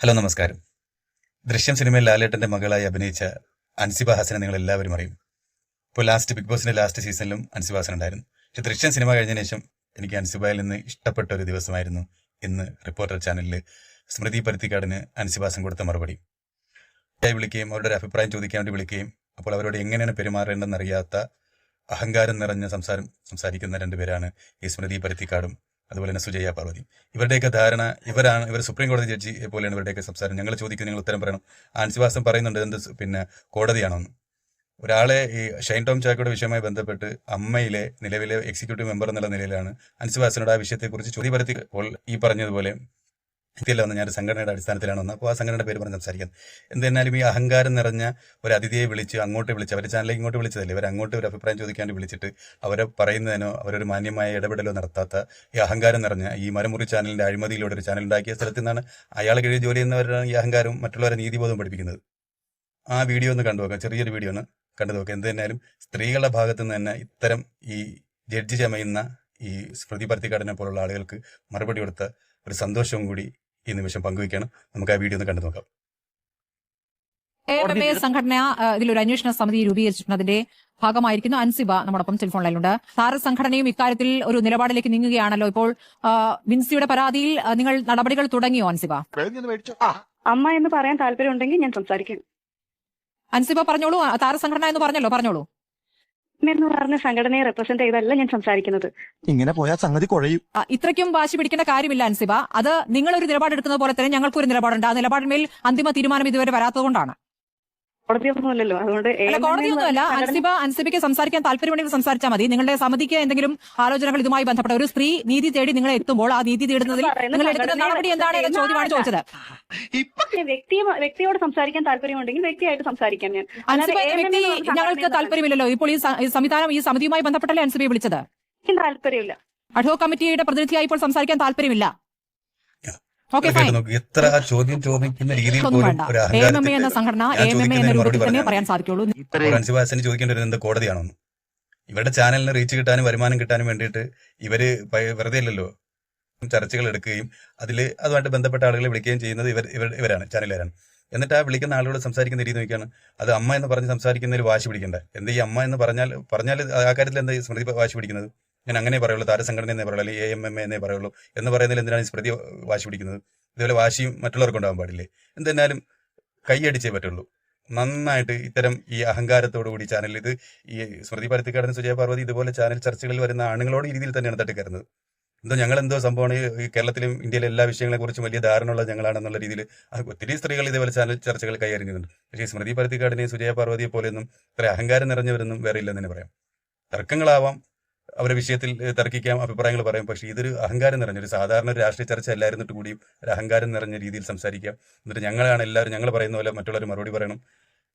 Hello നമസ്കാരം. ദൃശ്യം സിനിമയിൽ ലാലേട്ടന്റെ മകളായി അഭിനയിച്ച അൻസിബ ഹസനെ നിങ്ങൾ എല്ലാവരും അറിയും. ഇപ്പോൾ ബിഗ് ബോസിന്റെ ലാസ്റ്റ് സീസണിലും അൻസിബ ഹസൻ ഉണ്ടായിരുന്നു. പക്ഷെ ദൃശ്യം സിനിമ കഴിഞ്ഞതിന് ശേഷം എനിക്ക് അൻസിബയിൽ നിന്ന് ഇഷ്ടപ്പെട്ട ഒരു ദിവസമായിരുന്നു ഇന്ന് റിപ്പോർട്ടർ ചാനലിൽ സ്മൃതി പരുത്തിക്കാടിന് അൻസിബ ഹസൻ കൊടുത്ത മറുപടി. വിളിക്കുകയും അവരുടെ ഒരു അഭിപ്രായം ചോദിക്കാൻ വേണ്ടി വിളിക്കുകയും അപ്പോൾ അവരോട് എങ്ങനെയാണ് പെരുമാറേണ്ടെന്നറിയാത്ത അഹങ്കാരം നിറഞ്ഞ സംസാരിക്കുന്ന രണ്ടുപേരാണ് ഈ സ്മൃതി പരുത്തിക്കാടും അതുപോലെ തന്നെ സുജയ പാർവതി. ഇവരുടെയൊക്കെ ധാരണ ഇവർ സുപ്രീം കോടതി ജഡ്ജി പോലെയാണ് ഇവരുടെയൊക്കെ സംസാരം. ഞങ്ങൾ ചോദിക്കുന്നത് നിങ്ങൾ ഉത്തരം പറയണം. ആൻസിബാസം പറയുന്നുണ്ട് എന്ത് കോടതിയാണോന്ന്. ഒരാളെ ഈ ഷൈൻ ടോം ചാക്കോയുടെ വിഷയവുമായി ബന്ധപ്പെട്ട് അമ്മയിലെ നിലവിലെ എക്സിക്യൂട്ടീവ് മെമ്പർ എന്നുള്ള നിലയിലാണ് അൻസിബാസിനോട് ആ വിഷയത്തെക്കുറിച്ച് ചോദ്യം പരത്തി. അപ്പോൾ ഈ പറഞ്ഞതുപോലെ എത്തിയല്ല വന്ന് ഞാൻ സംഘടനയുടെ അടിസ്ഥാനത്തിലാണ് വന്നത്. അപ്പോൾ ആ സംഘടനയുടെ പേര് പറഞ്ഞ് സംസാരിക്കാം. എന്തെന്നാലും ഈ അഹങ്കാരം നിറഞ്ഞ ഒരു അതിഥിയെ വിളിച്ച് അങ്ങോട്ട് വിളിച്ച് അവരുടെ ചാനലിലേക്ക് ഇങ്ങോട്ട് വിളിച്ചതല്ലേ, ഇവർ അങ്ങോട്ട് ഒരു അഭിപ്രായം ചോദിക്കാണ്ട് വിളിച്ചിട്ട് അവരെ പറയുന്നതിനോ അവരൊരു മാന്യമായ ഇടപെടലോ നടത്താത്ത ഈ അഹങ്കാരം നിറഞ്ഞ ഈ മരമുറി ചാനലിന്റെ അഴിമതിയിലൂടെ ഒരു ചാനൽ ഉണ്ടാക്കിയ സ്ഥലത്ത് നിന്നാണ് അയാളെ കീഴിൽ ജോലി ചെയ്യുന്നവരാണ് ഈ അഹങ്കാരവും മറ്റുള്ളവരെ നീതിബോധം പഠിപ്പിക്കുന്നത്. ആ വീഡിയോ ഒന്ന് കണ്ടു നോക്കാം. ചെറിയൊരു വീഡിയോ ആണ് കണ്ടു നോക്കാം. എന്തെന്നാലും സ്ത്രീകളുടെ ഭാഗത്തു നിന്ന് തന്നെ ഇത്തരം ഈ ജഡ്ജി ചമയുന്ന ഈ സ്മൃതി പരുത്തിക്കാടിനെ പോലുള്ള ആളുകൾക്ക് മറുപടി കൊടുത്ത ഒരു സന്തോഷവും കൂടി ഈ നിമിഷം പങ്കുവയ്ക്കണം. നമുക്ക് ആ വീഡിയോ ഒന്ന് കണ്ടു നോക്കാം. സംഘടന ഇതിലൊരു അന്വേഷണ സമിതി രൂപീകരിച്ചിട്ടുള്ളതിന്റെ ഭാഗമായിരിക്കുന്നു അൻസിബ നമ്മോടൊപ്പം ടെലിഫോൺ ലൈനിലുണ്ട്. താരസംഘടനയും ഇക്കാര്യത്തിൽ ഒരു നിലപാടിലേക്ക് നീങ്ങുകയാണല്ലോ. ഇപ്പോൾ വിൻസിയുടെ പരാതിയിൽ നിങ്ങൾ നടപടികൾ തുടങ്ങിയോ അൻസിബ? അമ്മ എന്ന് പറയാൻ താല്പര്യമുണ്ടെങ്കിൽ ഞാൻ സംസാരിക്കും. അൻസിബ പറഞ്ഞോളൂ. താരസംഘടന എന്ന് പറഞ്ഞോളൂ. എന്ന് പറഞ്ഞ സംഘടനയെ റെപ്രസെന്റ് ചെയ്തല്ല ഞാൻ സംസാരിക്കുന്നത്. ഇങ്ങനെ പോയാൽ സംഗതി കുഴയും. ഇത്രയ്ക്കും വാശി പിടിക്കേണ്ട കാര്യമില്ല അൻസിബ. അത് നിങ്ങളൊരു നിലപാടെടുക്കുന്നത് പോലെ തന്നെ ഞങ്ങൾക്കൊരു നിലപാടുണ്ട്. ആ നിലപാടിന്മേൽ അന്തിമ തീരുമാനം ഇതുവരെ വരാത്തതുകൊണ്ടാണ്. കോടതിയൊന്നുമല്ലല്ലോ, അതുകൊണ്ട് കോടതിയൊന്നുമല്ല. അൻസിബയ്ക്ക് സംസാരിക്കാൻ താല്പര്യമുണ്ടെങ്കിൽ സംസാരിച്ചാൽ മതി. നിങ്ങളുടെ സമിതിക്ക് എന്തെങ്കിലും ആലോചനകൾ ഇതുമായി ബന്ധപ്പെട്ട ഒരു സ്ത്രീ നീതി തേടി നിങ്ങളെ എത്തുമ്പോൾ ആ നീതി തേടുന്നതിൽ നിങ്ങൾ എടുക്കുന്ന നടപടി എന്താണ് എന്ന ചോദ്യമാണ് ചോദിച്ചത്. വ്യക്തിയോട് സംസാരിക്കാൻ താല്പര്യമുണ്ടെങ്കിൽ വ്യക്തിയായിട്ട് സംസാരിക്കാം. ഞാൻ വ്യക്തി ഞങ്ങൾക്ക് താല്പര്യമില്ലല്ലോ. ഇപ്പോൾ ഈ സംവിധാനം ഈ സമിതിയുമായി ബന്ധപ്പെട്ടല്ലേ അൻസിബയെ വിളിച്ചത്? താല്പര്യമില്ല. അഡ്ഹോക് കമ്മിറ്റിയുടെ പ്രതിനിധിയായി ഇപ്പോൾ സംസാരിക്കാൻ താല്പര്യമില്ല. എത്ര ചോദ്യം ചോദിക്കുന്ന രീതിയിൽ എന്ന സംഘടന എന്ന രൂപത്തിൽ തന്നെ പറയാൻ സാധിക്കുള്ളൂ. അൻസിബാസിന് ചോദിക്കേണ്ടി വരുന്നത് എന്ത് കോടതിയാണോ? ഇവരുടെ ചാനലിന് റീച്ച് കിട്ടാനും വരുമാനം കിട്ടാനും വേണ്ടിയിട്ട് ഇവര് വെറുതെ അല്ലല്ലോ ചർച്ചകൾ എടുക്കുകയും അതുമായിട്ട് ബന്ധപ്പെട്ട ആളുകളെ വിളിക്കുകയും ചെയ്യുന്നത് ഇവരാണ്, ചാനലുകാരാണ്. എന്നിട്ട് ആ വിളിക്കുന്ന ആളുകളോട് സംസാരിക്കുന്ന രീതി നോക്കിയാണ്. അത് അമ്മ എന്ന് പറഞ്ഞ് സംസാരിക്കുന്നതിൽ വാശി പിടിക്കേണ്ട. എന്താ ഈ അമ്മ എന്ന് പറഞ്ഞാൽ ആ കാര്യത്തിൽ എന്താ സ്മൃതി വാശി പിടിക്കുന്നത്? ഞാൻ അങ്ങനെ പറയുള്ളൂ, താരസംഘടന എന്നേ പറയുള്ളൂ, അല്ലെങ്കിൽ AMMA എന്നേ പറയുള്ളൂ എന്ന് പറയുന്നതിൽ എന്തിനാണ് ഈ സ്മൃതി വാശി പിടിക്കുന്നത്? ഇതുപോലെ വാശിയും മറ്റുള്ളവർക്ക് ഉണ്ടാകാൻ പാടില്ലേ? എന്തെന്നാലും കൈയടിച്ചേ പറ്റുള്ളൂ. നന്നായിട്ട് ഇത്തരം ഈ അഹങ്കാരത്തോടു കൂടി ചാനലിൽ ഇത് ഈ സ്മൃതി പരുത്തിക്കാടിന് സുജയ പാർവതി ഇതുപോലെ ചാനൽ ചർച്ചകളിൽ വരുന്ന ആണുങ്ങളോട് ഈ രീതിയിൽ തന്നെയാണ് തട്ടിക്കയറുന്നത്. ഞങ്ങളെന്തോ സംഭവമാണ് ഈ കേരളത്തിലും ഇന്ത്യയിലെ എല്ലാ വിഷയങ്ങളെ കുറിച്ചും വലിയ ധാരണയുള്ള ഞങ്ങളാണെന്നുള്ള രീതിയിൽ ഒത്തിരി സ്ത്രീകൾ ഇതേപോലെ ചാനൽ ചർച്ചകൾ കൈയറിഞ്ഞിട്ടുണ്ട്. പക്ഷേ ഈ സ്മൃതി പരുത്തിക്കാടിനെയും സുജയ പാർവതിയെ പോലെയൊന്നും ഇത്ര അഹങ്കാരം നിറഞ്ഞവരൊന്നും വേറെ ഇല്ലെന്ന് തന്നെ പറയാം. തർക്കങ്ങളാവാം, അവരുടെ വിഷയത്തിൽ തർക്കിക്കാം, അഭിപ്രായങ്ങൾ പറയാം. പക്ഷേ ഇതൊരു അഹങ്കാരം നിറഞ്ഞൊരു സാധാരണ ഒരു രാഷ്ട്രീയ ചർച്ച അല്ലായിരുന്നിട്ട് കൂടിയും ഒരു അഹങ്കാരം നിറഞ്ഞ രീതിയിൽ സംസാരിക്കാം. എന്നിട്ട് ഞങ്ങളാണ് എല്ലാവരും ഞങ്ങൾ പറയുന്ന പോലെ മറ്റുള്ളവർ മറുപടി പറയണം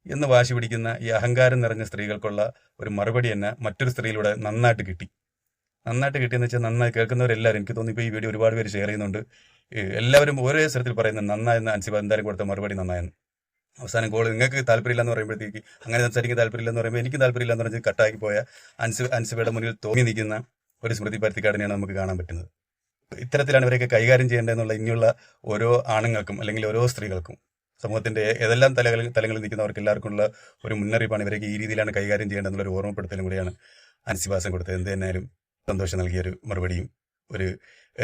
എന്ന് വാശി പിടിക്കുന്ന ഈ അഹങ്കാരം നിറഞ്ഞ സ്ത്രീകൾക്കുള്ള ഒരു മറുപടി തന്നെ മറ്റൊരു സ്ത്രീയിലൂടെ നന്നായിട്ട് കിട്ടിയെന്ന് വെച്ചാൽ നന്നായി കേൾക്കുന്നവരെല്ലാവരും, എനിക്ക് തോന്നി ഇപ്പോൾ ഈ വീഡിയോ ഒരുപാട് പേര് ഷെയർ ചെയ്യുന്നുണ്ട്. എല്ലാവരും ഓരോ സ്ഥലത്തിൽ പറയുന്നത് നന്നായെന്ന് അൻസിബ എന്തായാലും കൊടുത്ത മറുപടി നന്നായെന്ന്. അവസാനം കോൾ നിങ്ങൾക്ക് താല്പര്യമില്ലെന്ന് പറയുമ്പോഴത്തേക്ക് അങ്ങനെ സംസാരിക്കാൻ താല്പര്യമില്ലെന്ന് പറയുമ്പോൾ എനിക്ക് താല്പര്യമില്ലെന്ന് പറഞ്ഞ് കട്ടാക്കി പോയ അൻസിബയുടെ മുന്നിൽ തോന്നി നിൽക്കുന്ന ഒരു സ്മൃതി പരുത്തിക്കാടിനെയാണ് നമുക്ക് കാണാൻ പറ്റുന്നത്. ഇത്തരത്തിലാണ് ഇവരെയൊക്കെ കൈകാര്യം ചെയ്യേണ്ടതെന്നുള്ള ഇനിയുള്ള ഓരോ ആണുങ്ങൾക്കും അല്ലെങ്കിൽ ഓരോ സ്ത്രീകൾക്കും സമൂഹത്തിന്റെ ഏതെല്ലാം തലങ്ങളിൽ നിൽക്കുന്നവർക്ക് എല്ലാവർക്കുമുള്ള ഒരു മുന്നറിയിപ്പാണ്. ഇവരൊക്കെ ഈ രീതിയിലാണ് കൈകാര്യം ചെയ്യേണ്ടതെന്നുള്ള ഒരു ഓർമ്മപ്പെടുത്തലും കൂടിയാണ് അൻസിബാസം കൊടുത്തത്. എന്ത് തന്നെയായാലും സന്തോഷം നൽകിയൊരു മറുപടിയും ഒരു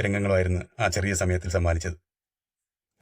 രംഗങ്ങളുമായിരുന്നു ആ ചെറിയ സമയത്തിൽ സമ്മാനിച്ചത്.